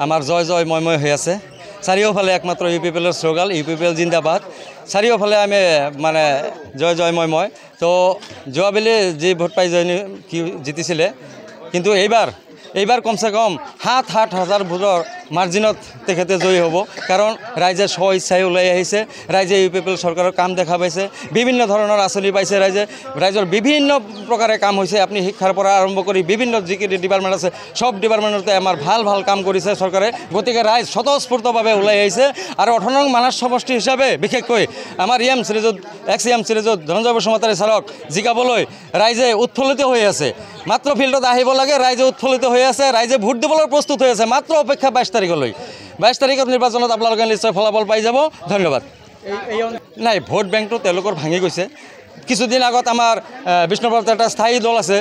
আমাৰ জয় জয় ময় হৈ আছে চাৰিওফালে একমাত্ৰ UPPLৰ শ্লোগান UPPL জিন্দাবাদ চাৰিওফালে আমি মানে জয় জয় ময় তো যোৱাবেলি যি ভোট পাই জিতিছিলে কিন্তু এইবাৰ কমসে কম 7,000 ভোটৰ মাৰ্জিনত তেখেতে জয়ী হ'ব কাৰণ ৰাইজে স্ব ইচ্ছাই ওলাই আহিছে ৰাইজে UPPL চৰকাৰৰ কাম দেখা পাইছে বিভিন্ন ধৰণৰ আঁচনি পাইছে ৰাইজৰ বিভিন্ন প্ৰকাৰে কাম হৈছে আপুনি শিক্ষাৰ পৰা আৰম্ভ কৰি বিভিন্ন যিকেইটা ডিপাৰ্টমেণ্ট আছে সব ডিপাৰ্টমেণ্টতে আমাৰ ভাল কাম কৰিছে চৰকাৰে গতিকে ৰাইজ স্বতঃস্ফূৰ্তভাৱে ওলাই আহিছে আৰু 18 নং মানস সমষ্টি হিচাপে বিশেষকৈ আমাৰ EM সিৰিজত XM সিৰিজত ধনঞ্জয় বসুমতাৰী ছাৰক জিকাবলৈ ৰাইজে উৎফুল্লিত হৈ আছে মাত্ৰ ফিল্ডত আহিব লাগে ৰাইজে উৎফুল্লিত হৈ আছে ৰাইজে ভোট দিবলৈ প্ৰস্তুত হৈ আছে মাত্ৰ অপেক্ষা 22 তাৰিখলৈ 22 তাৰিখত নিৰ্বাচনত আপোনালোকে নিশ্চয় ফলাফল পাই যাব ধন্যবাদ নাই ভোট বেংকটো তেওঁলোকৰ ভাঙি গৈছে কিছুদিন আগত আমাৰ বিষ্ণুপুৰত এটা স্থায়ী দল আছে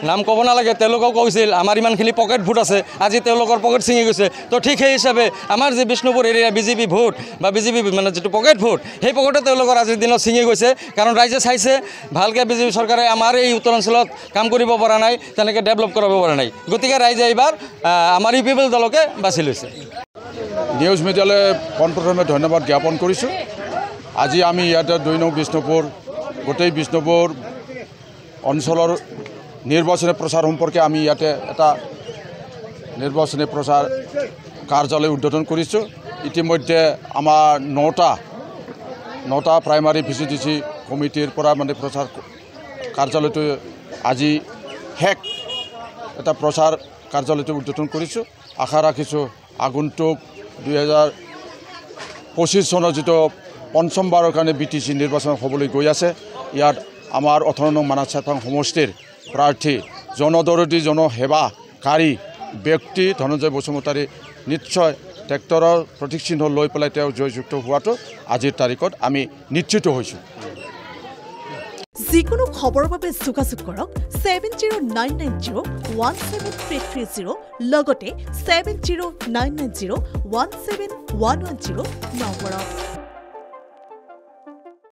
নাম ক'ব নালাগে তেওঁলোকক কৈছিল আমাৰ ইমানখিনি পকেট ভোট আছে আজি তেওঁলোকৰ পকেট ছিঙি গৈছে তো ঠিক সেই হিচাপে আমাৰ যে বিষ্ণুপুৰ এৰিয়া BJP ভোট বা BJP মানে যেটো পকেট ভোট সেই পকেটে তেওঁলোকৰ আজিৰ দিনত ছিঙি গৈছে কাৰণ ৰাইজে চাইছে ভালকৈ BJP চৰকাৰে আমাৰ এই উত্তৰ অঞ্চলত কাম কৰিব পৰা নাই তেনেকৈ ডেভেলপ কৰিব পৰা নাই গতিকে ৰাইজে এইবাৰ আমাৰ UPPL দলকে বাছি লৈছে নিউজ মিডিয়ালৈ পোনপ্ৰথমে ধন্যবাদ জ্ঞাপন কৰিছোঁ আজি আমি ইয়াতে 2 নং বিষ্ণুপুৰ গোটেই বিষ্ণুপুৰ অঞ্চলৰ নিৰ্বাচনী প্ৰচাৰ সম্পৰ্কে আমি ইয়াতে এটা নিৰ্বাচনী প্ৰচাৰ কাৰ্যালয় উদ্বোধন কৰিছোঁ ইতিমধ্যে আমাৰ 9টা প্ৰাইমাৰী VCDC কমিটিৰ পৰা মানে প্ৰচাৰ কাৰ্যালয়টো আজি এটা প্ৰচাৰ কাৰ্যালয়টো উদ্বোধন কৰিছোঁ আশা ৰাখিছোঁ আগন্তুক 2025 চনৰ যিটো পঞ্চমবাৰৰ কাৰণে BTC নিৰ্বাচন হ'বলৈ গৈ আছে ইয়াত আমাৰ 18 নং মানস সমষ্টিৰ প্ৰাৰ্থী জনদৰদী জনসেৱাকাৰী ব্যক্তি ধনঞ্জয় বসুমতাৰী নিশ্চয় ট্ৰেক্টৰৰ প্ৰতীক চিহ্ন লৈ পেলাই তেওঁ জয়যুক্ত হোৱাটো আজিৰ তাৰিখত আমি নিশ্চিত হৈছোঁ যিকোনো খবৰৰ বাবে যোগাযোগ কৰক 7099017330 লগতে 7099017110 নম্বৰত